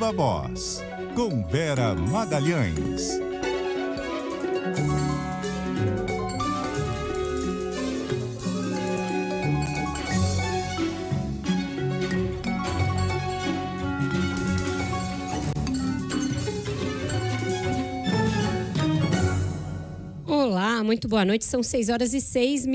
Viva Voz, com Vera Magalhães. Olá, muito boa noite. São 6h06.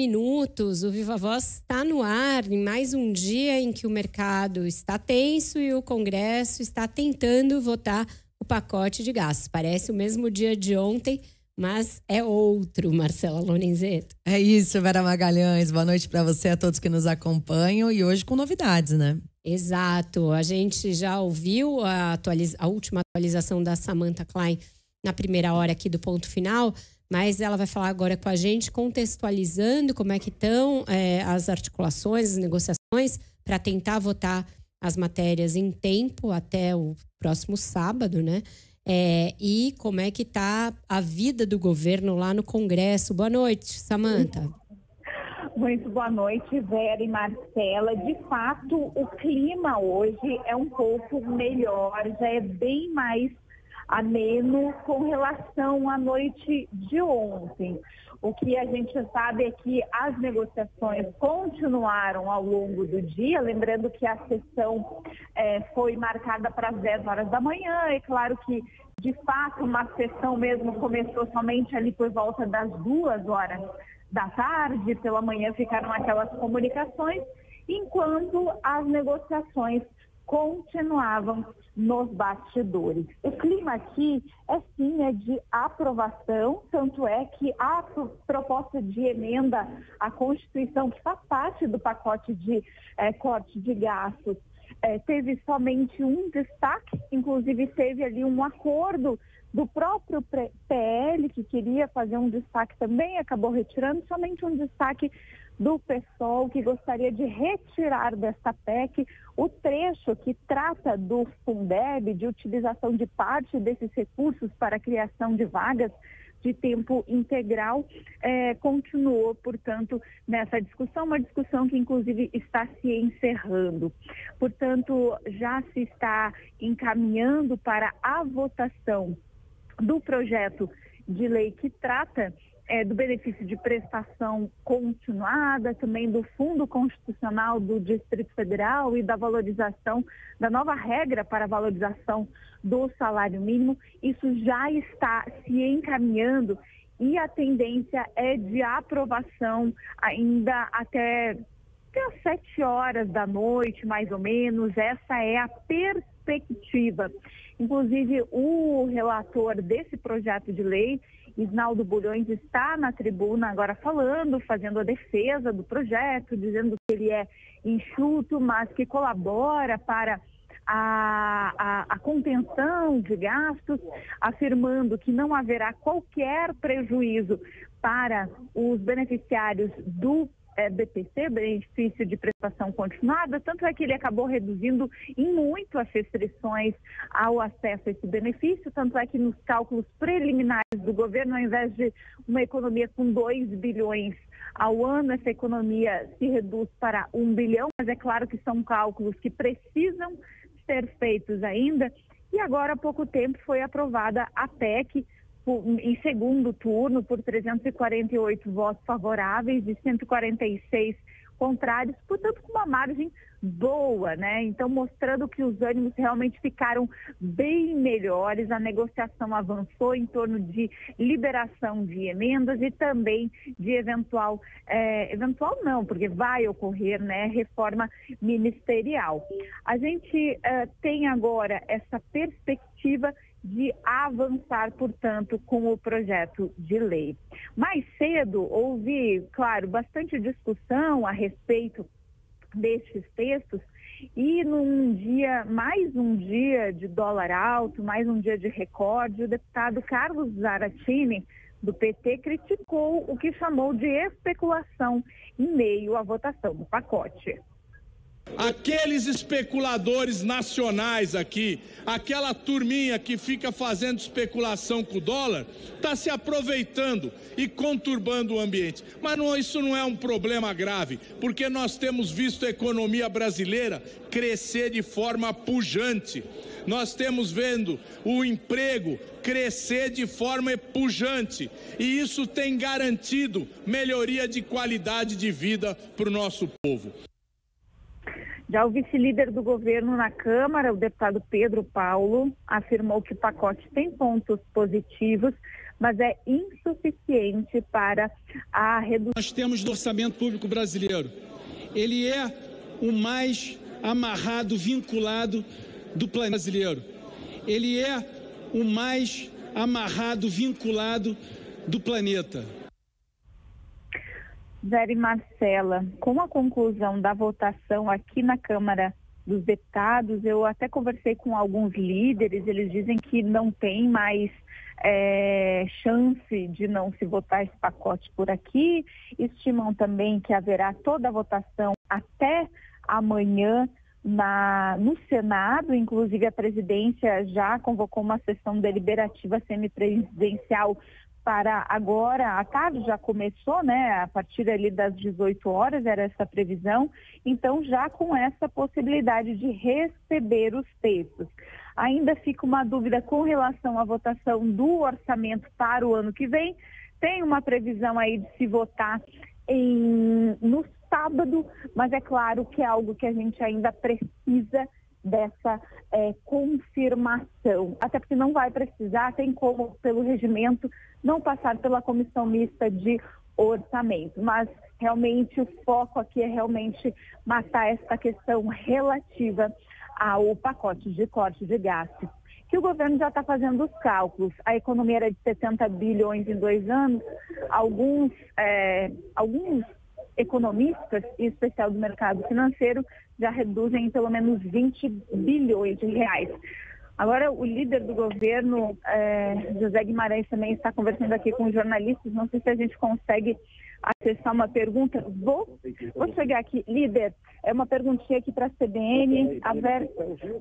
O Viva Voz está no ar em mais um dia em que o mercado está tenso e o Congresso está tentando votar o pacote de gastos. Parece o mesmo dia de ontem, mas é outro, Marcela Lorenzeto. É isso, Vera Magalhães. Boa noite para você, a todos que nos acompanham e hoje com novidades, né? Exato. A gente já ouviu a última atualização da Samantha Klein na primeira hora aqui do Ponto Final, mas ela vai falar agora com a gente, contextualizando como é que estão as articulações, as negociações, para tentar votar as matérias em tempo até o próximo sábado, né? E como é que está a vida do governo lá no Congresso. Boa noite, Samantha. Muito boa noite, Vera e Marcela. De fato, o clima hoje é um pouco melhor, já é bem mais ameno com relação à noite de ontem. O que a gente sabe é que as negociações continuaram ao longo do dia, lembrando que a sessão foi marcada para as 10 horas da manhã. É claro que, de fato, uma sessão mesmo começou somente ali por volta das 2 horas da tarde. Pela manhã ficaram aquelas comunicações, enquanto as negociações continuavam nos bastidores. O clima aqui é de aprovação, tanto é que a proposta de emenda à Constituição, que faz parte do pacote de corte de gastos, teve somente um destaque, inclusive teve ali um acordo do próprio PL, que queria fazer um destaque também, acabou retirando somente um destaque do PSOL, que gostaria de retirar desta PEC o trecho que trata do Fundeb, de utilização de parte desses recursos para a criação de vagas de tempo integral. Continuou, portanto, nessa discussão, uma discussão que inclusive está se encerrando. Portanto, já se está encaminhando para a votação do projeto de lei que trata do benefício de prestação continuada, também do Fundo Constitucional do Distrito Federal e da valorização, da nova regra para a valorização do salário mínimo. Isso já está se encaminhando e a tendência é de aprovação ainda até às 7 horas da noite, mais ou menos. Essa é a perspectiva. Inclusive, o relator desse projeto de lei, Isnaldo Bulhões, está na tribuna agora falando, fazendo a defesa do projeto, dizendo que ele é enxuto, mas que colabora para a contenção de gastos, afirmando que não haverá qualquer prejuízo para os beneficiários do BPC, benefício de prestação continuada, tanto é que ele acabou reduzindo em muito as restrições ao acesso a esse benefício, tanto é que nos cálculos preliminares do governo, ao invés de uma economia com 2 bilhões ao ano, essa economia se reduz para 1 bilhão, mas é claro que são cálculos que precisam ser feitos ainda. E agora, há pouco tempo, foi aprovada a PEC em segundo turno por 348 votos favoráveis e 146 contrários, portanto com uma margem boa, né? Então mostrando que os ânimos realmente ficaram bem melhores, a negociação avançou em torno de liberação de emendas e também de eventual não, porque vai ocorrer, né, reforma ministerial. A gente tem agora essa perspectiva de avançar, portanto, com o projeto de lei. Mais cedo houve, claro, bastante discussão a respeito destes textos e mais um dia de dólar alto, mais um dia de recorde, o deputado Carlos Zaratini, do PT, criticou o que chamou de especulação em meio à votação do pacote. Aqueles especuladores nacionais aqui, aquela turminha que fica fazendo especulação com o dólar, está se aproveitando e conturbando o ambiente. Mas isso não é um problema grave, porque nós temos visto a economia brasileira crescer de forma pujante. Nós temos vendo o emprego crescer de forma pujante e isso tem garantido melhoria de qualidade de vida para o nosso povo. Já o vice-líder do governo na Câmara, o deputado Pedro Paulo, afirmou que o pacote tem pontos positivos, mas é insuficiente para a redução. Nós temos do orçamento público brasileiro. Ele é o mais amarrado, vinculado do planeta brasileiro. Ele é o mais amarrado, vinculado do planeta. Vera e Marcela, com a conclusão da votação aqui na Câmara dos Deputados, eu até conversei com alguns líderes, eles dizem que não tem mais chance de não se votar esse pacote por aqui, estimam também que haverá toda a votação até amanhã no Senado, inclusive a presidência já convocou uma sessão deliberativa semipresidencial para agora, à tarde já começou, né? A partir ali das 18 horas era essa previsão, então já com essa possibilidade de receber os textos. Ainda fica uma dúvida com relação à votação do orçamento para o ano que vem. Tem uma previsão aí de se votar no sábado, mas é claro que é algo que a gente ainda precisa dessa confirmação. Até porque não vai precisar, tem como, pelo regimento, não passar pela comissão mista de orçamento. Mas realmente o foco aqui é realmente matar essa questão relativa ao pacote de corte de gastos, que o governo já está fazendo os cálculos. A economia era de 70 bilhões em 2 anos, alguns economistas, em especial do mercado financeiro, já reduzem em pelo menos 20 bilhões de reais. Agora, o líder do governo, José Guimarães, também está conversando aqui com os jornalistas. Não sei se a gente consegue acessar uma pergunta. Vou chegar aqui. Líder, é uma perguntinha aqui para a CBN. A Vera,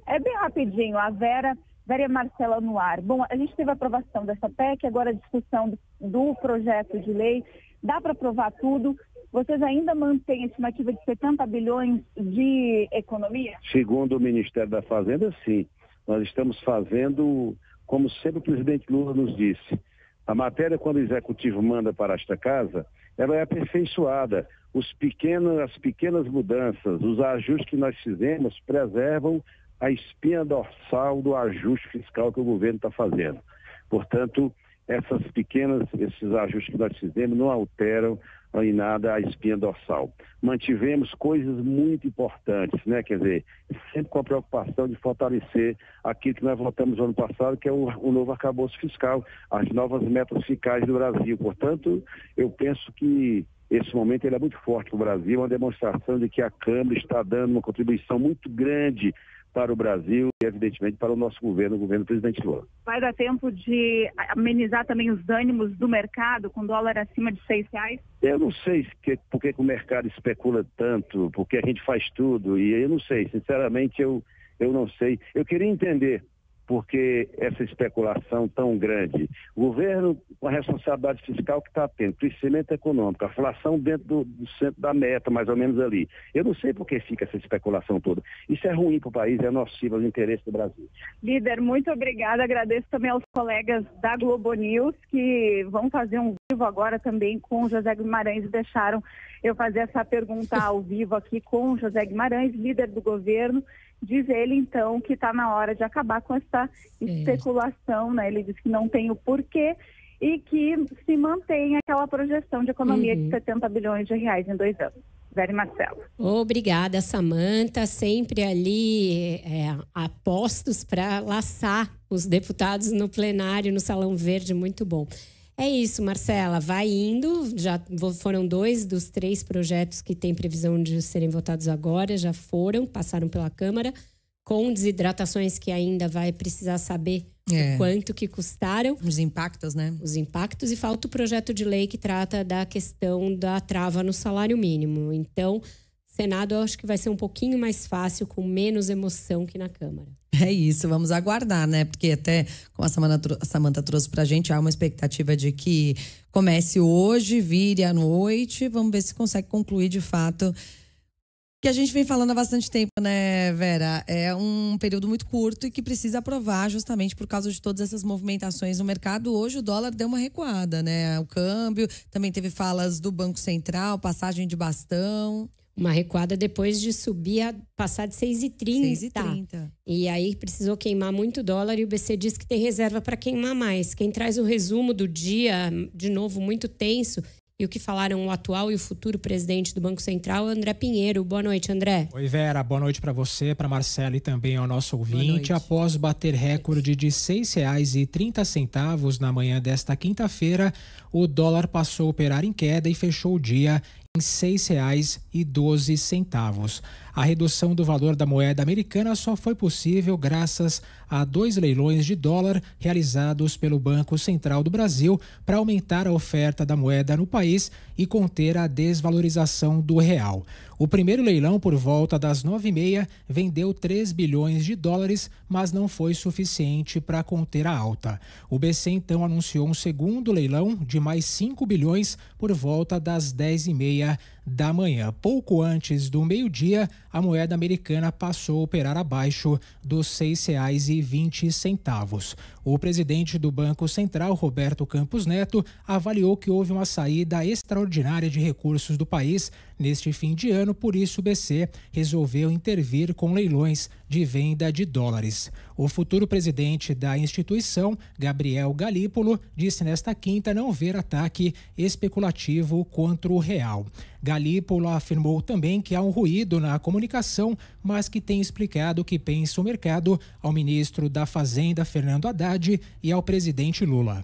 é bem rapidinho. A Vera e a Marcela no ar. Bom, a gente teve a aprovação dessa PEC, agora a discussão do projeto de lei. Dá para aprovar tudo? Vocês ainda mantêm a estimativa de 70 bilhões de economia? Segundo o Ministério da Fazenda, sim. Nós estamos fazendo, como sempre o presidente Lula nos disse, a matéria, quando o Executivo manda para esta casa, ela é aperfeiçoada. As pequenas mudanças, os ajustes que nós fizemos preservam a espinha dorsal do ajuste fiscal que o governo está fazendo. Portanto, esses ajustes que nós fizemos não alteram em nada a espinha dorsal. Mantivemos coisas muito importantes, né? Quer dizer, sempre com a preocupação de fortalecer aquilo que nós votamos no ano passado, que é o novo arcabouço fiscal, as novas metas fiscais do Brasil. Portanto, eu penso que esse momento ele é muito forte para o Brasil, uma demonstração de que a Câmara está dando uma contribuição muito grande para o Brasil e, evidentemente, para o nosso governo, o governo do presidente Lula. Vai dar tempo de amenizar também os ânimos do mercado com dólar acima de R$6? Eu não sei por que o mercado especula tanto, porque a gente faz tudo, e eu não sei, sinceramente eu não sei. Eu queria entender por que essa especulação tão grande. O governo, com a responsabilidade fiscal que está tendo, crescimento econômico, a inflação dentro do centro da meta, mais ou menos ali. Eu não sei por que fica essa especulação toda. Isso é ruim para o país, é nocivo aos interesses do Brasil. Líder, muito obrigada. Agradeço também aos colegas da Globo News que vão fazer um vivo agora também com o José Guimarães e deixaram eu fazer essa pergunta ao vivo aqui com o José Guimarães, líder do governo. Diz ele, então, que está na hora de acabar com essa especulação, né? Ele diz que não tem o porquê e que se mantém aquela projeção de economia de 70 bilhões de reais em 2 anos. Vera e Marcelo. Obrigada, Samanta. Sempre ali apostos para laçar os deputados no plenário, no Salão Verde. Muito bom. É isso, Marcela. Vai indo. Já foram 2 dos 3 projetos que têm previsão de serem votados agora. Já passaram pela Câmara, com desidratações que ainda vai precisar saber quanto que custaram. Os impactos, né? Os impactos. E falta o projeto de lei que trata da questão da trava no salário mínimo. Então, Senado eu acho que vai ser um pouquinho mais fácil, com menos emoção que na Câmara. É isso, vamos aguardar, né? Porque até, como a Samanta trouxe pra gente, há uma expectativa de que comece hoje, vire à noite. Vamos ver se consegue concluir de fato. Que a gente vem falando há bastante tempo, né, Vera? É um período muito curto e que precisa aprovar justamente por causa de todas essas movimentações no mercado. Hoje o dólar deu uma recuada, né? O câmbio, também teve falas do Banco Central, passagem de bastão. Uma recuada depois de subir, passar de 6,30. 6,30. E aí precisou queimar muito dólar e o BC diz que tem reserva para queimar mais. Quem traz o resumo do dia, de novo, muito tenso, e o que falaram o atual e o futuro presidente do Banco Central, André Pinheiro. Boa noite, André. Oi, Vera. Boa noite para você, para Marcela e também ao nosso ouvinte. Após bater recorde de R$ 6,30 na manhã desta quinta-feira, o dólar passou a operar em queda e fechou o dia em R$ 6,12. A redução do valor da moeda americana só foi possível graças a 2 leilões de dólar realizados pelo Banco Central do Brasil para aumentar a oferta da moeda no país e conter a desvalorização do real. O primeiro leilão, por volta das 9h30, vendeu 3 bilhões de dólares, mas não foi suficiente para conter a alta. O BC então anunciou um segundo leilão de mais 5 bilhões por volta das 10h30 da manhã. Pouco antes do meio-dia, a moeda americana passou a operar abaixo dos R$ 6,20. O presidente do Banco Central, Roberto Campos Neto, avaliou que houve uma saída extraordinária de recursos do país neste fim de ano, por isso o BC resolveu intervir com leilões de venda de dólares. O futuro presidente da instituição, Gabriel Galípolo, disse nesta quinta não ver ataque especulativo contra o real. Galípolo afirmou também que há um ruído na comunicação, mas que tem explicado o que pensa o mercado ao ministro da Fazenda, Fernando Haddad, e ao presidente Lula.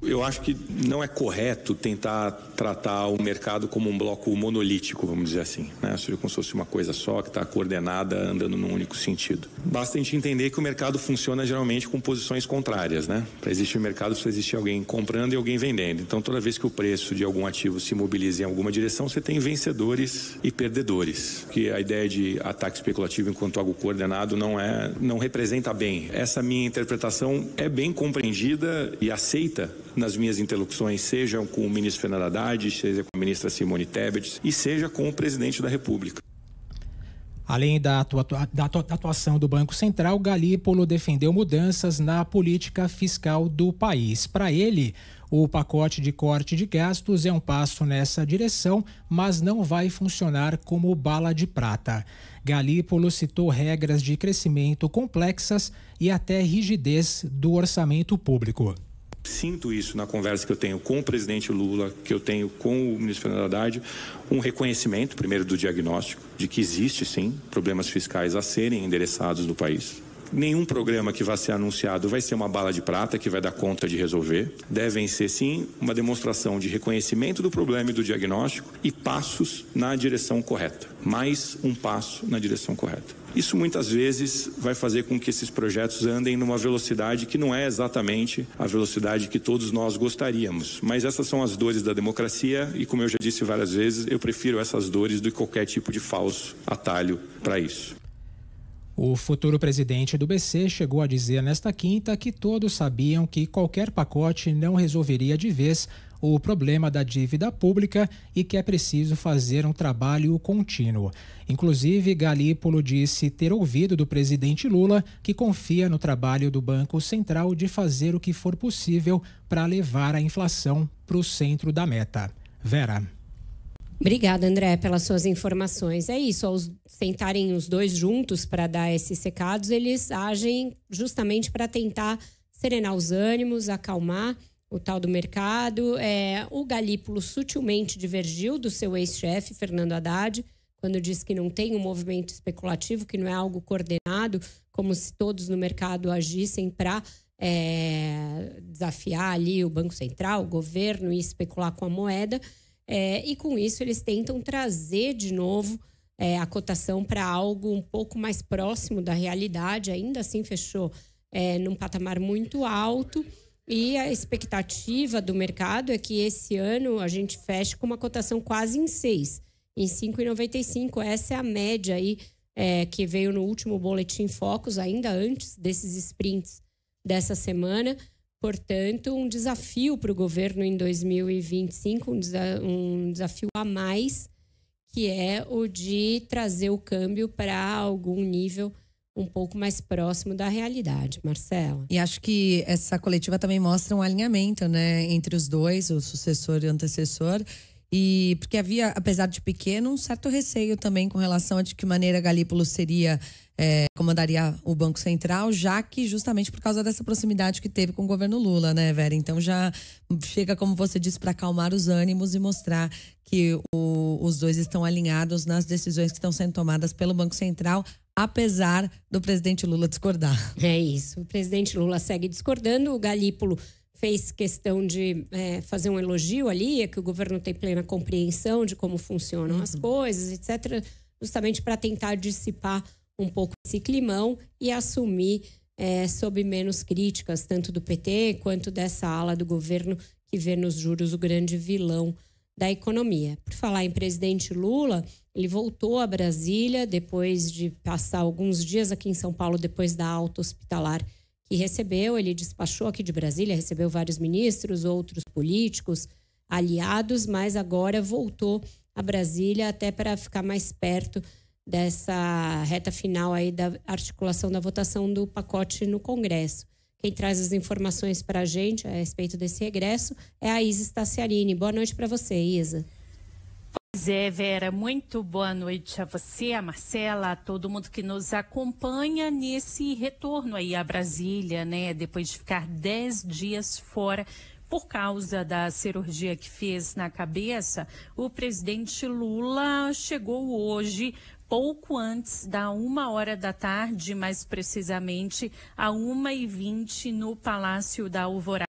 Eu acho que não é correto tentar tratar o mercado como um bloco monolítico, vamos dizer assim, né? Seja como se fosse uma coisa só, que está coordenada, andando num único sentido. Basta a gente entender que o mercado funciona geralmente com posições contrárias, né? Para existir um mercado, precisa existir alguém comprando e alguém vendendo. Então, toda vez que o preço de algum ativo se mobiliza em alguma direção, você tem vencedores e perdedores. Que a ideia de ataque especulativo enquanto algo coordenado não representa bem. Essa minha interpretação é bem compreendida e aceita nas minhas interlocuções, seja com o ministro Fernando Haddad, seja com a ministra Simone Tebet e seja com o presidente da República. Além da atuação do Banco Central, Galípolo defendeu mudanças na política fiscal do país. Para ele, o pacote de corte de gastos é um passo nessa direção, mas não vai funcionar como bala de prata. Galípolo citou regras de crescimento complexas e até rigidez do orçamento público. Sinto isso na conversa que eu tenho com o presidente Lula, que eu tenho com o ministro Fernando Haddad, um reconhecimento, primeiro, do diagnóstico, de que existe, sim, problemas fiscais a serem endereçados no país. Nenhum programa que vai ser anunciado vai ser uma bala de prata que vai dar conta de resolver. Devem ser, sim, uma demonstração de reconhecimento do problema e do diagnóstico e passos na direção correta. Mais um passo na direção correta. Isso muitas vezes vai fazer com que esses projetos andem numa velocidade que não é exatamente a velocidade que todos nós gostaríamos. Mas essas são as dores da democracia e, como eu já disse várias vezes, eu prefiro essas dores do que qualquer tipo de falso atalho para isso. O futuro presidente do BC chegou a dizer nesta quinta que todos sabiam que qualquer pacote não resolveria de vez o problema da dívida pública e que é preciso fazer um trabalho contínuo. Inclusive, Galípolo disse ter ouvido do presidente Lula que confia no trabalho do Banco Central de fazer o que for possível para levar a inflação para o centro da meta. Vera. Obrigada, André, pelas suas informações. É isso, ao sentarem os dois juntos para dar esses recados, eles agem justamente para tentar serenar os ânimos, acalmar o tal do mercado. O Galípolo sutilmente divergiu do seu ex-chefe, Fernando Haddad, quando disse que não tem um movimento especulativo, que não é algo coordenado, como se todos no mercado agissem para desafiar ali o Banco Central, o governo e especular com a moeda. E com isso eles tentam trazer de novo a cotação para algo um pouco mais próximo da realidade. Ainda assim fechou num patamar muito alto e a expectativa do mercado é que esse ano a gente feche com uma cotação quase em 6. em 5,95. Essa é a média aí que veio no último Boletim Focus, ainda antes desses sprints dessa semana. Portanto, um desafio para o governo em 2025, um desafio a mais, que é o de trazer o câmbio para algum nível um pouco mais próximo da realidade, Marcela. E acho que essa coletiva também mostra um alinhamento, né, entre os dois, o sucessor e o antecessor. E porque havia, apesar de pequeno, um certo receio também com relação a de que maneira Galípolo comandaria o Banco Central, já que justamente por causa dessa proximidade que teve com o governo Lula, né, Vera? Então já chega, como você disse, para acalmar os ânimos e mostrar que os dois estão alinhados nas decisões que estão sendo tomadas pelo Banco Central, apesar do presidente Lula discordar. É isso, o presidente Lula segue discordando, o Galípolo fez questão de fazer um elogio ali, que o governo tem plena compreensão de como funcionam as coisas, etc., justamente para tentar dissipar um pouco esse climão e assumir sob menos críticas, tanto do PT quanto dessa ala do governo que vê nos juros o grande vilão da economia. Por falar em presidente Lula, ele voltou a Brasília depois de passar alguns dias aqui em São Paulo, depois da alta hospitalar que recebeu. Ele despachou aqui de Brasília, recebeu vários ministros, outros políticos, aliados, mas agora voltou a Brasília até para ficar mais perto dessa reta final aí da articulação da votação do pacote no Congresso. Quem traz as informações para a gente a respeito desse regresso é a Isa Staciarini. Boa noite para você, Isa. Pois é, Vera, muito boa noite a você, a Marcela, a todo mundo que nos acompanha nesse retorno aí a Brasília, né? Depois de ficar 10 dias fora por causa da cirurgia que fez na cabeça, o presidente Lula chegou hoje pouco antes da 13h, mais precisamente a 1h20 no Palácio da Alvorada,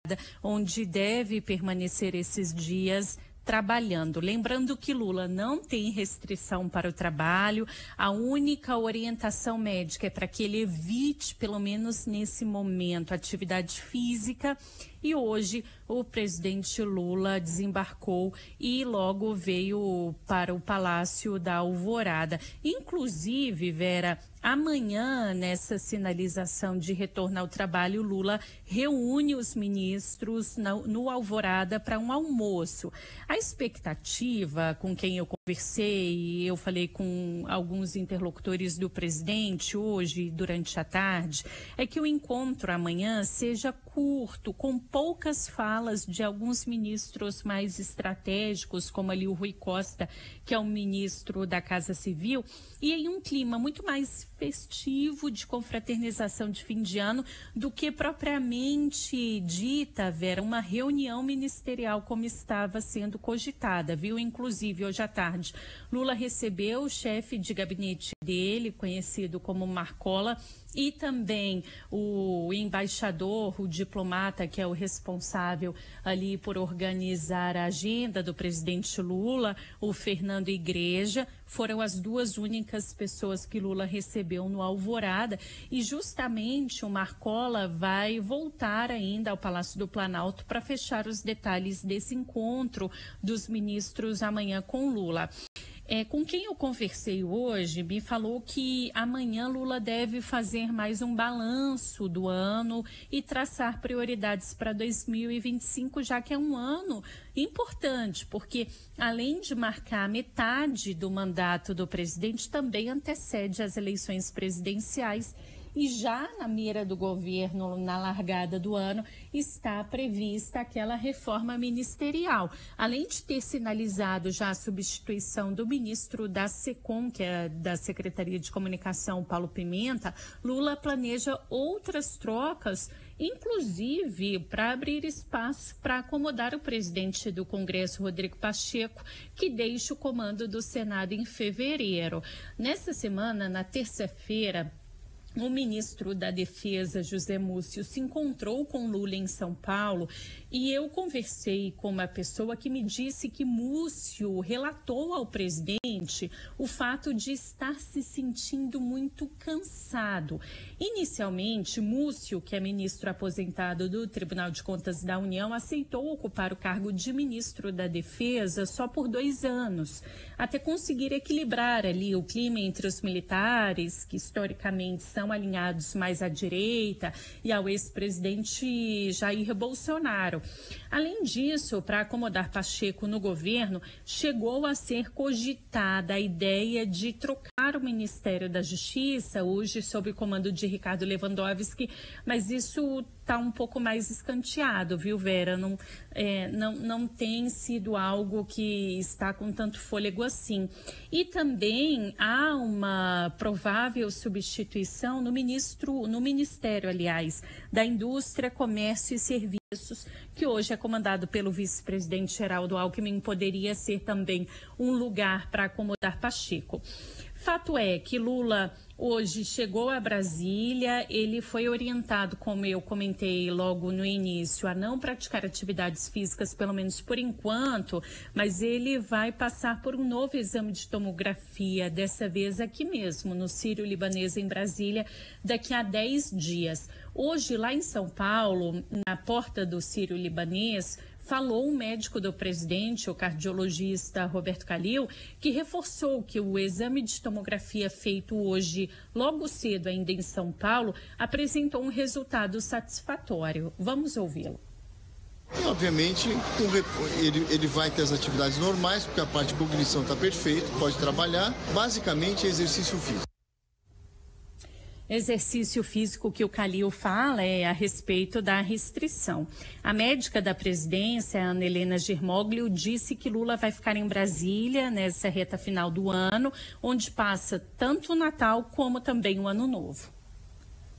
onde deve permanecer esses dias trabalhando. Lembrando que Lula não tem restrição para o trabalho, a única orientação médica é para que ele evite, pelo menos nesse momento, atividade física. E hoje o presidente Lula desembarcou e logo veio para o Palácio da Alvorada. Inclusive, Vera, amanhã, nessa sinalização de retorno ao trabalho, Lula reúne os ministros no Alvorada para um almoço. A expectativa, com quem eu conversei, eu falei com alguns interlocutores do presidente hoje, durante a tarde, é que o encontro amanhã seja curto, com poucas falas de alguns ministros mais estratégicos, como ali o Rui Costa, que é o ministro da Casa Civil, e em um clima muito mais festivo, de confraternização de fim de ano, do que propriamente dita, Vera, uma reunião ministerial como estava sendo cogitada, viu? Inclusive, hoje à tarde, Lula recebeu o chefe de gabinete dele, conhecido como Marcola, e também o embaixador, o diplomata, que é o responsável ali por organizar a agenda do presidente Lula, o Fernando Igreja. Foram as duas únicas pessoas que Lula recebeu no Alvorada, e justamente o Marcola vai voltar ainda ao Palácio do Planalto para fechar os detalhes desse encontro dos ministros amanhã com Lula. Com quem eu conversei hoje, me falou que amanhã Lula deve fazer mais um balanço do ano e traçar prioridades para 2025, já que é um ano importante, porque além de marcar metade do mandato do presidente, também antecede as eleições presidenciais. E já na mira do governo, na largada do ano, está prevista aquela reforma ministerial. Além de ter sinalizado já a substituição do ministro da SECOM, que é da Secretaria de Comunicação, Paulo Pimenta, Lula planeja outras trocas, inclusive para abrir espaço para acomodar o presidente do Congresso, Rodrigo Pacheco, que deixa o comando do Senado em fevereiro. Nessa semana, na terça-feira, o ministro da Defesa, José Múcio, se encontrou com Lula em São Paulo e eu conversei com uma pessoa que me disse que Múcio relatou ao presidente o fato de estar se sentindo muito cansado. Inicialmente, Múcio, que é ministro aposentado do Tribunal de Contas da União, aceitou ocupar o cargo de ministro da Defesa só por 2 anos, até conseguir equilibrar ali o clima entre os militares, que historicamente são alinhados mais à direita, e ao ex-presidente Jair Bolsonaro. Além disso, para acomodar Pacheco no governo, chegou a ser cogitada a ideia de trocar o Ministério da Justiça, hoje sob o comando de Ricardo Lewandowski, mas isso está um pouco mais escanteado, viu, Vera? Não tem sido algo que está com tanto fôlego assim. E também há uma provável substituição no Ministério, aliás, da Indústria, Comércio e Serviços, que hoje é comandado pelo vice-presidente Geraldo Alckmin, poderia ser também um lugar para acomodar Pacheco. Fato é que Lula hoje chegou a Brasília, ele foi orientado, como eu comentei logo no início, a não praticar atividades físicas, pelo menos por enquanto, mas ele vai passar por um novo exame de tomografia, dessa vez aqui mesmo, no Sírio-Libanês, em Brasília, daqui a 10 dias. Hoje, lá em São Paulo, na porta do Sírio-Libanês, falou um médico do presidente, o cardiologista Roberto Calil, que reforçou que o exame de tomografia feito hoje, logo cedo ainda em São Paulo, apresentou um resultado satisfatório. Vamos ouvi-lo. E, obviamente, ele vai ter as atividades normais, porque a parte de cognição está perfeita, pode trabalhar. Basicamente, é exercício físico. Exercício físico que o Calil fala é a respeito da restrição. A médica da presidência, Ana Helena Germoglio, disse que Lula vai ficar em Brasília nessa reta final do ano, onde passa tanto o Natal como também o Ano Novo.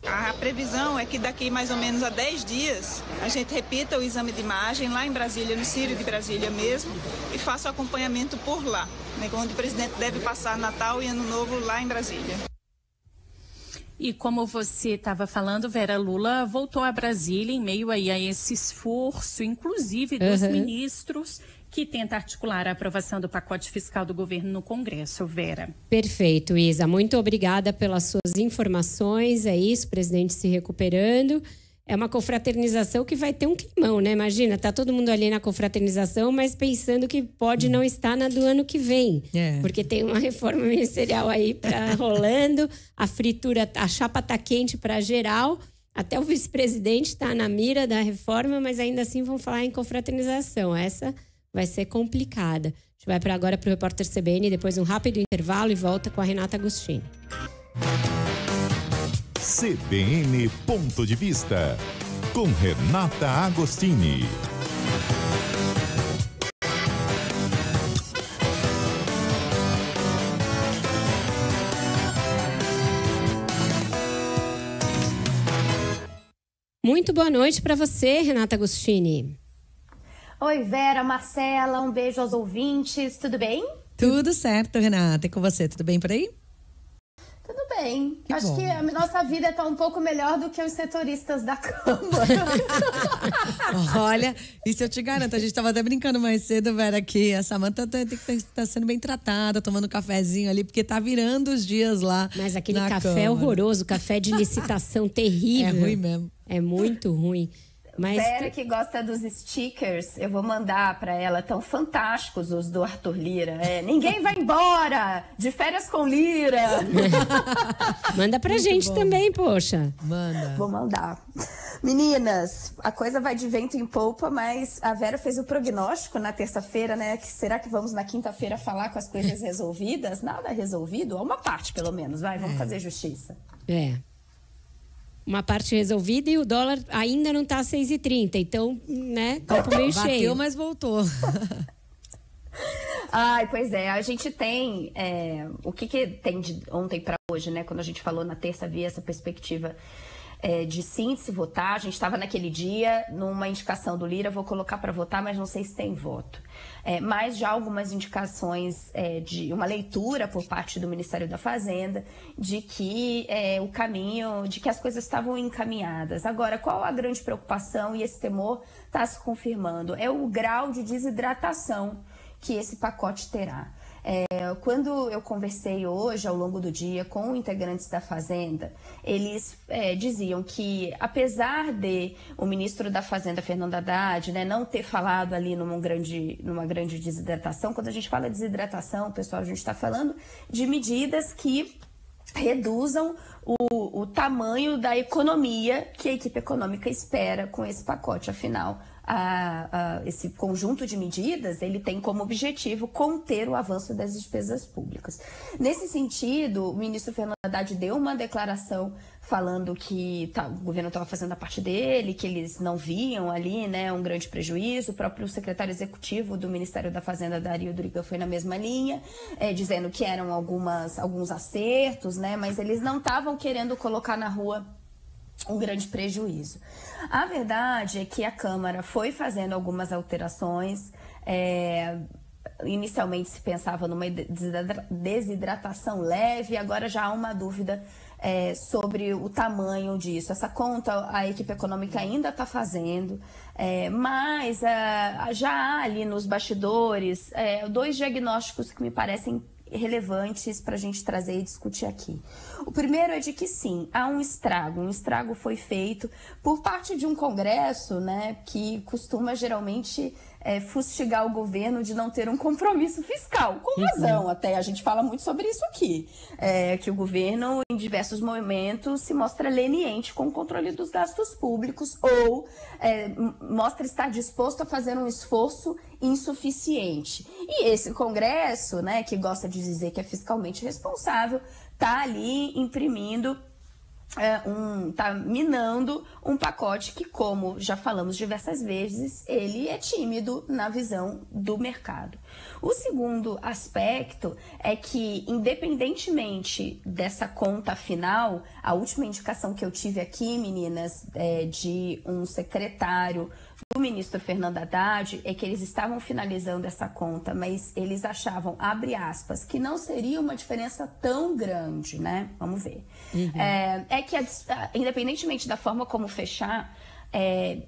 A previsão é que daqui mais ou menos a 10 dias a gente repita o exame de imagem lá em Brasília, no Sírio de Brasília mesmo, e faça o acompanhamento por lá, né, onde o presidente deve passar Natal e Ano Novo lá em Brasília. E como você estava falando, Vera, Lula voltou a Brasília em meio aí a esse esforço, inclusive dos ministros, que tenta articular a aprovação do pacote fiscal do governo no Congresso. Vera. Perfeito, Isa. Muito obrigada pelas suas informações. É isso, presidente se recuperando. É uma confraternização que vai ter um climão, né? Imagina, tá todo mundo ali na confraternização, mas pensando que pode não estar na do ano que vem. Porque tem uma reforma ministerial aí rolando, a fritura, a chapa tá quente para geral, até o vice-presidente está na mira da reforma, mas ainda assim vão falar em confraternização. Essa vai ser complicada. A gente vai agora para o Repórter CBN, depois um rápido intervalo e volta com a Renata Agostini. CBN Ponto de Vista, com Renata Agostini. Muito boa noite para você, Renata Agostini. Oi, Vera, Marcela, um beijo aos ouvintes, tudo bem? Tudo certo, Renata, e com você, tudo bem por aí? Tudo bem. Que Acho bom. que a nossa vida está um pouco melhor do que os setoristas da Câmara. Olha, isso eu te garanto. A gente estava até brincando mais cedo, Vera, que a Samanta tá sendo bem tratada, tomando um cafezinho ali, porque tá virando os dias lá. Mas aquele na café Câmara. horroroso, café de licitação terrível. É ruim mesmo. É muito ruim. Mas Vera, que gosta dos stickers, eu vou mandar para ela, tão fantásticos os do Arthur Lira. Ninguém vai embora, de férias com Lira. Manda pra Muito gente bom. também, poxa. Manda. Vou mandar. Meninas, a coisa vai de vento em polpa, mas a Vera fez o prognóstico na terça-feira, né? Será que vamos na quinta-feira falar com as coisas resolvidas? Nada resolvido? Uma parte, pelo menos. Vamos fazer justiça. Uma parte resolvida e o dólar ainda não tá a 6,30. Então, né, copo meio cheio. Bateu, mas voltou. Ai, pois é, a gente tem, o que tem de ontem para hoje, né? Quando a gente falou na terça, havia essa perspectiva de sim se votar. A gente estava naquele dia numa indicação do Lira, vou colocar para votar, mas não sei se tem voto. Mas já algumas indicações de uma leitura por parte do Ministério da Fazenda de que o caminho, de que as coisas estavam encaminhadas. Agora, qual a grande preocupação, e esse temor está se confirmando? É o grau de desidratação que esse pacote terá. Quando eu conversei hoje, ao longo do dia, com integrantes da Fazenda, eles diziam que, apesar de o ministro da Fazenda, Fernando Haddad, né, não ter falado ali numa grande desidratação, quando a gente fala desidratação, pessoal, a gente está falando de medidas que reduzam o tamanho da economia que a equipe econômica espera com esse pacote. Afinal, esse conjunto de medidas, ele tem como objetivo conter o avanço das despesas públicas. Nesse sentido, o ministro Fernando Haddad deu uma declaração falando que o governo estava fazendo a parte dele, que eles não viam ali, né, um grande prejuízo. O próprio secretário executivo do Ministério da Fazenda, Dario Duriga, foi na mesma linha, dizendo que eram alguns acertos, né, mas eles não estavam querendo colocar na rua um grande prejuízo. A verdade é que a Câmara foi fazendo algumas alterações. Inicialmente se pensava numa desidratação leve, agora já há uma dúvida sobre o tamanho disso. Essa conta a equipe econômica ainda está fazendo, mas já há ali nos bastidores 2 diagnósticos que me parecem relevantes para a gente trazer e discutir aqui. O primeiro é de que sim, há um estrago foi feito por parte de um Congresso, né, que costuma geralmente fustigar o governo de não ter um compromisso fiscal, com razão, até a gente fala muito sobre isso aqui, que o governo em diversos momentos se mostra leniente com o controle dos gastos públicos ou mostra estar disposto a fazer um esforço insuficiente. E esse Congresso, né, que gosta de dizer que é fiscalmente responsável, está ali imprimindo, tá minando um pacote que, como já falamos diversas vezes, ele é tímido na visão do mercado. O segundo aspecto é que, independentemente dessa conta final, a última indicação que eu tive aqui, meninas, de um secretário do ministro Fernando Haddad, é que eles estavam finalizando essa conta, mas eles achavam, abre aspas, que não seria uma diferença tão grande, né? Vamos ver. É que, independentemente da forma como fechar,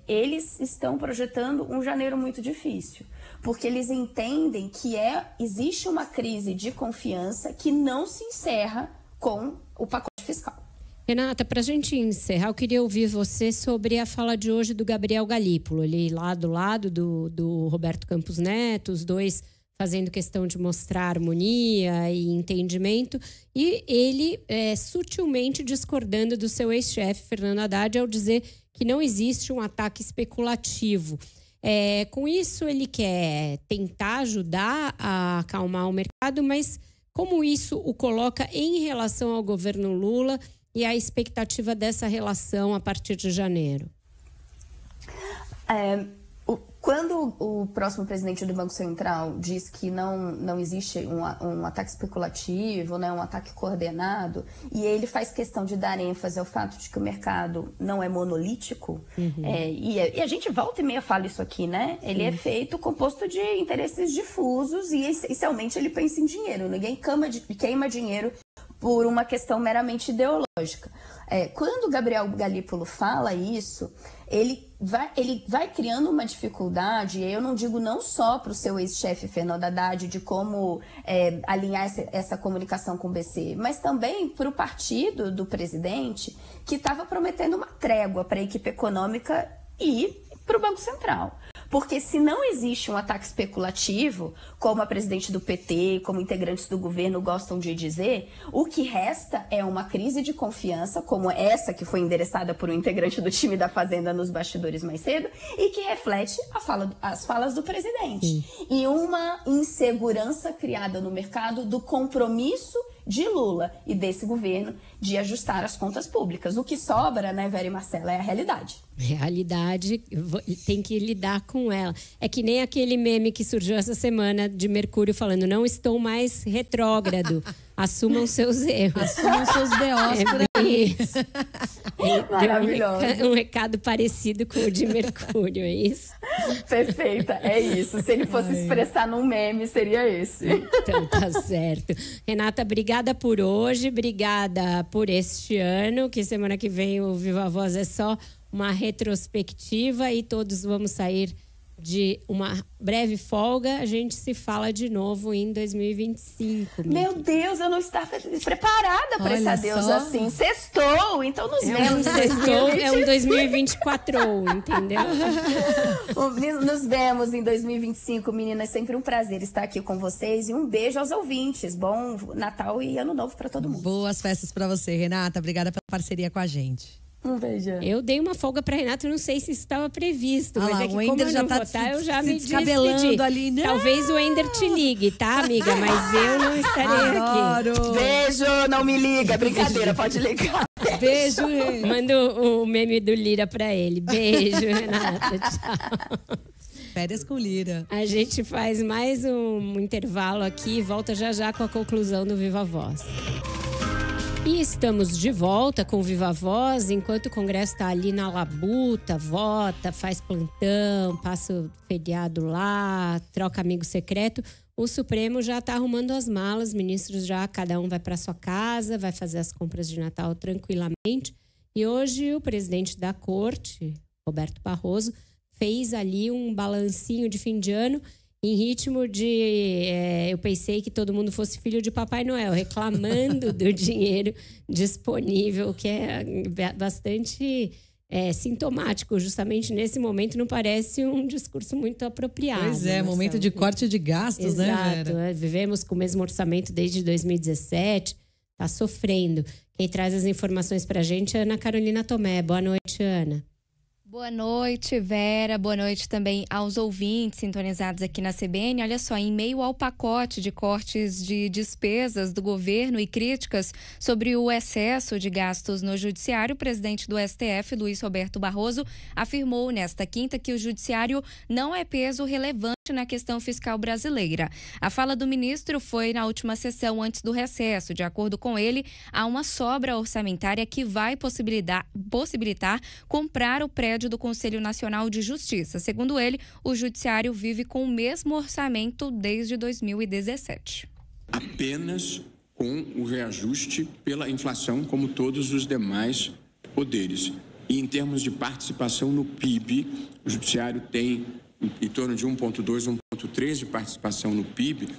eles estão projetando um janeiro muito difícil, porque eles entendem que existe uma crise de confiança que não se encerra com o pacote fiscal. Renata, para a gente encerrar, eu queria ouvir você sobre a fala de hoje do Gabriel Galípolo, ele lá do lado do Roberto Campos Neto, os dois fazendo questão de mostrar harmonia e entendimento, e ele sutilmente discordando do seu ex-chefe, Fernando Haddad, ao dizer que não existe um ataque especulativo. Com isso, ele quer tentar ajudar a acalmar o mercado, mas como isso o coloca em relação ao governo Lula e a expectativa dessa relação a partir de janeiro? Quando o próximo presidente do Banco Central diz que não existe um ataque especulativo, né, um ataque coordenado, e ele faz questão de dar ênfase ao fato de que o mercado não é monolítico, e a gente volta e meia fala isso aqui, né? Ele é composto de interesses difusos e essencialmente ele pensa em dinheiro. Ninguém queima dinheiro por uma questão meramente ideológica. Quando o Gabriel Galípolo fala isso, ele vai criando uma dificuldade, e eu não digo não só para o seu ex-chefe Fernando Haddad de como alinhar essa comunicação com o BC, mas também para o partido do presidente, que estava prometendo uma trégua para a equipe econômica e para o Banco Central. Porque se não existe um ataque especulativo, como a presidente do PT, como integrantes do governo gostam de dizer, o que resta é uma crise de confiança, como essa que foi endereçada por um integrante do time da Fazenda nos bastidores mais cedo, e que reflete as falas do presidente. E uma insegurança criada no mercado do compromisso de Lula e desse governo de ajustar as contas públicas. O que sobra, né, Vera e Marcela, é a realidade. Realidade, tem que lidar com ela. É que nem aquele meme que surgiu essa semana de Mercúrio falando: não estou mais retrógrado, assumam seus erros. Assumam seus B.O.s por aí. Maravilhoso. Um recado parecido com o de Mercúrio, é isso? Perfeita, é isso. Se ele fosse expressar num meme, seria esse. Então tá certo. Renata, obrigada por hoje, obrigada por este ano, que semana que vem o Viva a Voz é só uma retrospectiva e todos vamos sair de uma breve folga. A gente se fala de novo em 2025. Meu Deus, eu não estava preparada para esse adeus assim. Sextou, então nos vemos. Sextou é um 2024, entendeu? Nos vemos em 2025, meninas. Sempre um prazer estar aqui com vocês e um beijo aos ouvintes. Bom Natal e Ano Novo para todo mundo. Boas festas para você, Renata. Obrigada pela parceria com a gente. Um beijo. Eu dei uma folga pra Renata, eu não sei se isso estava previsto, mas é que como eu já não tá votar, eu já me descabelando ali, né? Talvez o Ender te ligue, tá, amiga? Mas eu não estarei aqui. Beijo, não me liga. Brincadeira, pode ligar. Beijo. Manda o meme do Lira pra ele. Beijo, Renata. Tchau. Férias com Lira. A gente faz mais um intervalo aqui e volta já com a conclusão do Viva Voz. E estamos de volta com o Viva Voz, enquanto o Congresso está ali na labuta, vota, faz plantão, passa o feriado lá, troca amigo secreto. O Supremo já está arrumando as malas, ministros já, cada um vai para sua casa, vai fazer as compras de Natal tranquilamente. E hoje o presidente da Corte, Roberto Barroso, fez ali um balancinho de fim de ano em ritmo de... eu pensei que todo mundo fosse filho de Papai Noel, reclamando do dinheiro disponível, que é bastante sintomático. Justamente nesse momento não parece um discurso muito apropriado. Pois é, momento de corte de gastos, exato, né, Vera? Vivemos com o mesmo orçamento desde 2017, está sofrendo. Quem traz as informações para a gente é a Ana Carolina Tomé. Boa noite, Ana. Boa noite, Vera. Boa noite também aos ouvintes sintonizados aqui na CBN. Olha só, em meio ao pacote de cortes de despesas do governo e críticas sobre o excesso de gastos no judiciário, o presidente do STF, Luiz Roberto Barroso, afirmou nesta quinta que o judiciário não é peso relevante na questão fiscal brasileira. A fala do ministro foi na última sessão antes do recesso. De acordo com ele, há uma sobra orçamentária que vai possibilitar comprar o prédio do Conselho Nacional de Justiça. Segundo ele, o judiciário vive com o mesmo orçamento desde 2017. Apenas com o reajuste pela inflação, como todos os demais poderes. E em termos de participação no PIB, o judiciário tem em torno de 1,2, 1,3 de participação no PIB,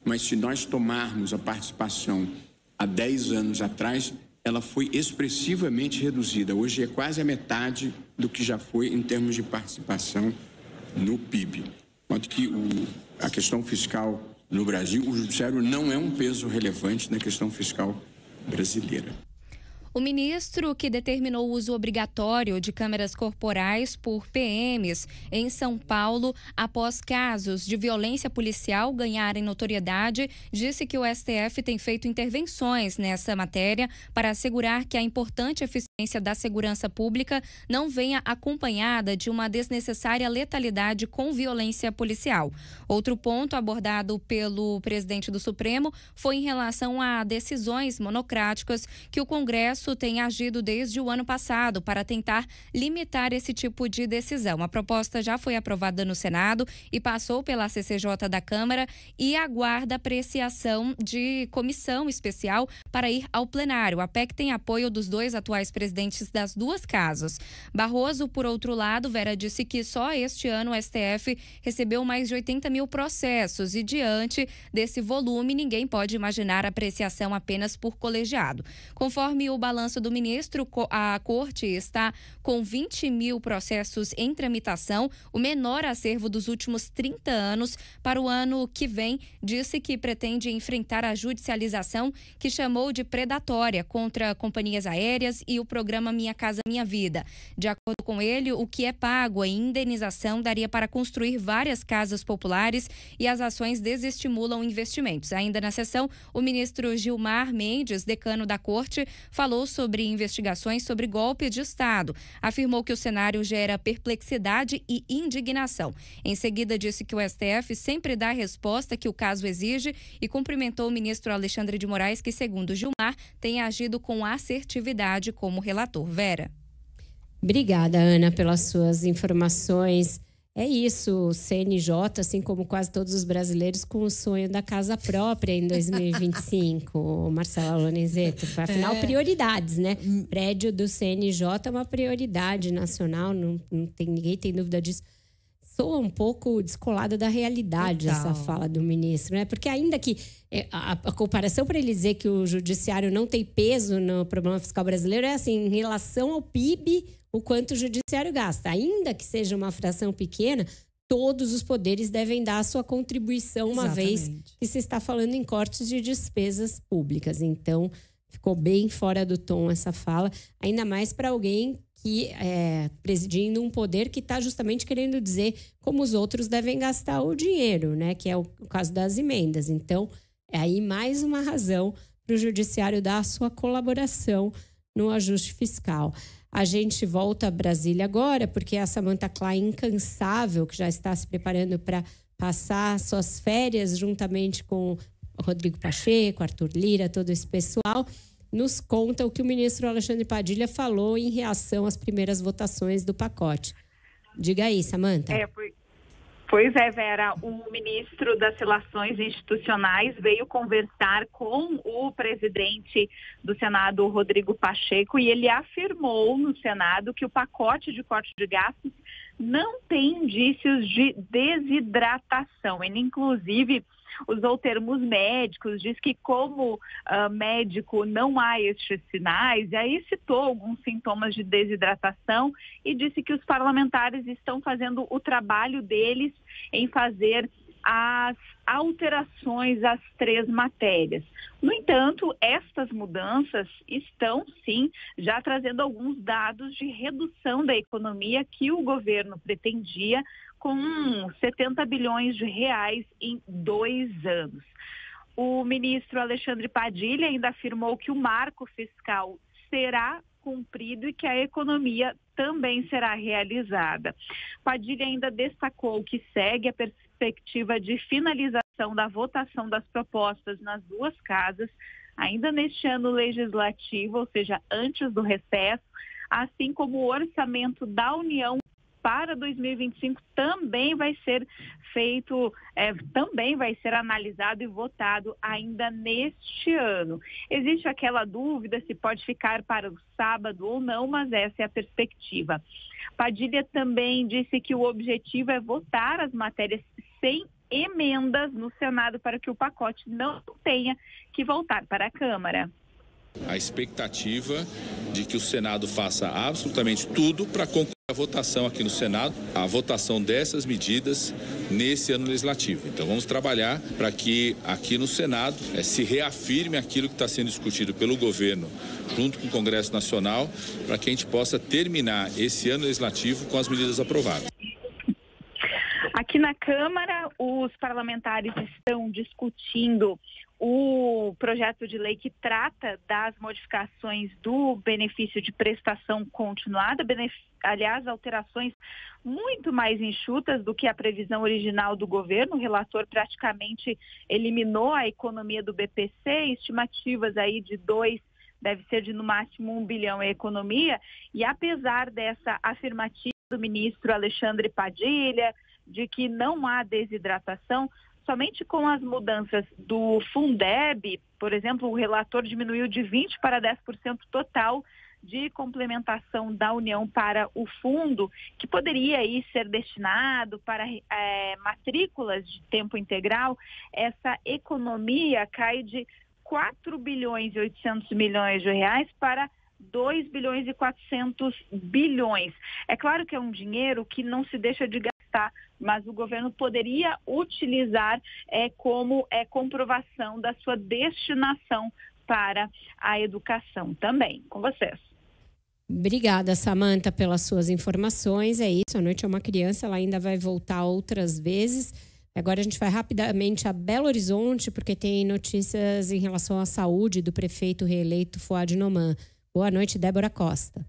mas se nós tomarmos a participação há 10 anos atrás, ela foi expressivamente reduzida. Hoje é quase a metade do que já foi em termos de participação no PIB. Quanto que a questão fiscal no Brasil, o judiciário não é um peso relevante na questão fiscal brasileira. O ministro que determinou o uso obrigatório de câmeras corporais por PMs em São Paulo após casos de violência policial ganharem notoriedade, disse que o STF tem feito intervenções nessa matéria para assegurar que a importante eficiência da segurança pública não venha acompanhada de uma desnecessária letalidade com violência policial. Outro ponto abordado pelo presidente do Supremo foi em relação a decisões monocráticas que o Congresso tem agido desde o ano passado para tentar limitar esse tipo de decisão. A proposta já foi aprovada no Senado e passou pela CCJ da Câmara e aguarda apreciação de comissão especial para ir ao plenário. A PEC tem apoio dos dois atuais presidentes das duas casas. Barroso, por outro lado, Vera, disse que só este ano o STF recebeu mais de 80 mil processos e, diante desse volume, ninguém pode imaginar apreciação apenas por colegiado. Conforme o balanço do ministro, a Corte está com 20 mil processos em tramitação, o menor acervo dos últimos 30 anos. Para o ano que vem, disse que pretende enfrentar a judicialização que chamou de predatória contra companhias aéreas e o programa Minha Casa Minha Vida. De acordo com ele, o que é pago em indenização daria para construir várias casas populares e as ações desestimulam investimentos. Ainda na sessão, o ministro Gilmar Mendes, decano da Corte, falou falou sobre investigações sobre golpe de Estado. Afirmou que o cenário gera perplexidade e indignação. Em seguida, disse que o STF sempre dá a resposta que o caso exige e cumprimentou o ministro Alexandre de Moraes, que, segundo Gilmar, tem agido com assertividade como relator. Vera. Obrigada, Ana, pelas suas informações. É isso, o CNJ, assim como quase todos os brasileiros, com o sonho da casa própria em 2025, Marcela Lorenzeto. Afinal, prioridades, né? Prédio do CNJ é uma prioridade nacional, ninguém tem dúvida disso. Soa um pouco descolada da realidade essa fala do ministro, né? Porque ainda que a comparação para ele dizer que o judiciário não tem peso no problema fiscal brasileiro é assim, em relação ao PIB, o quanto o judiciário gasta. Ainda que seja uma fração pequena, todos os poderes devem dar a sua contribuição, uma vez que se está falando em cortes de despesas públicas. Então, ficou bem fora do tom essa fala, ainda mais para alguém que presidindo um poder que está justamente querendo dizer como os outros devem gastar o dinheiro, né? Que é o caso das emendas. Então, é aí mais uma razão para o judiciário dar a sua colaboração no ajuste fiscal. A gente volta a Brasília agora, porque a Samantha Klein, incansável, que já está se preparando para passar suas férias juntamente com o Rodrigo Pacheco, Arthur Lira, todo esse pessoal, nos conta o que o ministro Alexandre Padilha falou em reação às primeiras votações do pacote. Diga aí, Samantha. Pois é, Vera, o ministro das Relações Institucionais veio conversar com o presidente do Senado, Rodrigo Pacheco, e ele afirmou no Senado que o pacote de corte de gastos não tem indícios de desidratação. Ele, inclusive, usou termos médicos, diz que como médico não há estes sinais, e aí citou alguns sintomas de desidratação e disse que os parlamentares estão fazendo o trabalho deles em fazer as alterações às 3 matérias. No entanto, estas mudanças estão, sim, já trazendo alguns dados de redução da economia que o governo pretendia com 70 bilhões de reais em 2 anos. O ministro Alexandre Padilha ainda afirmou que o marco fiscal será cumprido e que a economia também será realizada. Padilha ainda destacou que segue a perspectiva de finalização da votação das propostas nas 2 casas, ainda neste ano legislativo, ou seja, antes do recesso, assim como o orçamento da União para 2025 também vai ser feito, também vai ser analisado e votado ainda neste ano. Existe aquela dúvida se pode ficar para o sábado ou não, mas essa é a perspectiva. Padilha também disse que o objetivo é votar as matérias sem emendas no Senado para que o pacote não tenha que voltar para a Câmara. A expectativa de que o Senado faça absolutamente tudo para concluir a votação aqui no Senado, a votação dessas medidas nesse ano legislativo. Então vamos trabalhar para que aqui no Senado se reafirme aquilo que está sendo discutido pelo governo junto com o Congresso Nacional, para que a gente possa terminar esse ano legislativo com as medidas aprovadas. Aqui na Câmara, os parlamentares estão discutindo o projeto de lei que trata das modificações do benefício de prestação continuada, aliás, alterações muito mais enxutas do que a previsão original do governo. O relator praticamente eliminou a economia do BPC, estimativas aí de 2, deve ser de no máximo 1 bilhão a economia, e apesar dessa afirmativa do ministro Alexandre Padilha, de que não há desidratação, somente com as mudanças do Fundeb, por exemplo, o relator diminuiu de 20% para 10% total de complementação da União para o fundo, que poderia aí ser destinado para matrículas de tempo integral. Essa economia cai de 4 bilhões e 800 milhões de reais para 2 bilhões e 400 bilhões. É claro que é um dinheiro que não se deixa de gastar, mas o governo poderia utilizar como comprovação da sua destinação para a educação também. Com vocês. Obrigada, Samantha, pelas suas informações. É isso, a Noite é uma Criança, ela ainda vai voltar outras vezes. Agora a gente vai rapidamente a Belo Horizonte, porque tem notícias em relação à saúde do prefeito reeleito Fuad Noman. Boa noite, Débora Costa.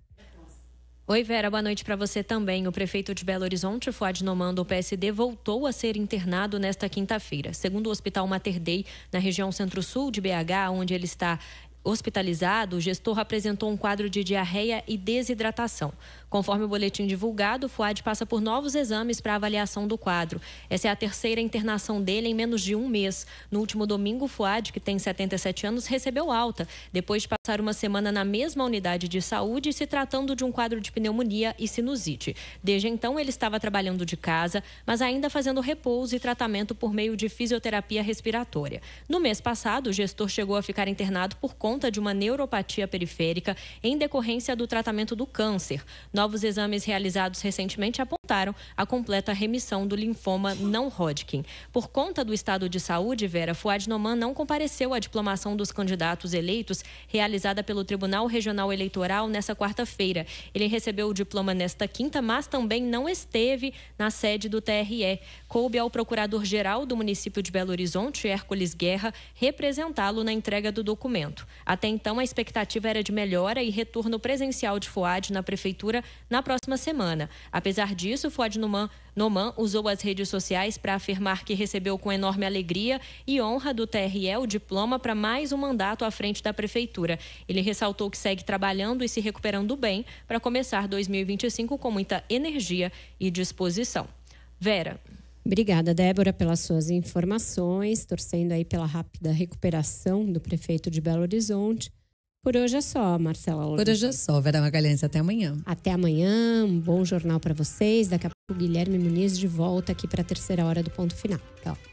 Oi, Vera, boa noite para você também. O prefeito de Belo Horizonte, Fouad Noman, do PSD, voltou a ser internado nesta quinta-feira. Segundo o Hospital Mater Dei, na região centro-sul de BH, onde ele está hospitalizado, o gestor apresentou um quadro de diarreia e desidratação. Conforme o boletim divulgado, o Fouad passa por novos exames para avaliação do quadro. Essa é a terceira internação dele em menos de um mês. No último domingo, o Fouad, que tem 77 anos, recebeu alta, depois de passar uma semana na mesma unidade de saúde, se tratando de um quadro de pneumonia e sinusite. Desde então, ele estava trabalhando de casa, mas ainda fazendo repouso e tratamento por meio de fisioterapia respiratória. No mês passado, o gestor chegou a ficar internado por conta de uma neuropatia periférica em decorrência do tratamento do câncer. Novos exames realizados recentemente apontaram a completa remissão do linfoma não Hodgkin. Por conta do estado de saúde, Vera, Fouad Noman não compareceu à diplomação dos candidatos eleitos realizada pelo Tribunal Regional Eleitoral nesta quarta-feira. Ele recebeu o diploma nesta quinta, mas também não esteve na sede do TRE. Coube ao procurador-geral do município de Belo Horizonte, Hércules Guerra, representá-lo na entrega do documento. Até então, a expectativa era de melhora e retorno presencial de Fouad na prefeitura na próxima semana. Apesar disso, Fouad Noman usou as redes sociais para afirmar que recebeu com enorme alegria e honra do TRE o diploma para mais um mandato à frente da prefeitura. Ele ressaltou que segue trabalhando e se recuperando bem para começar 2025 com muita energia e disposição. Vera. Obrigada, Débora, pelas suas informações, torcendo aí pela rápida recuperação do prefeito de Belo Horizonte. Por hoje é só, Marcela. Por hoje é só, Vera Magalhães. Até amanhã. Até amanhã, um bom jornal para vocês. Daqui a pouco o Guilherme Muniz de volta aqui para a terceira hora do Ponto Final. Tchau.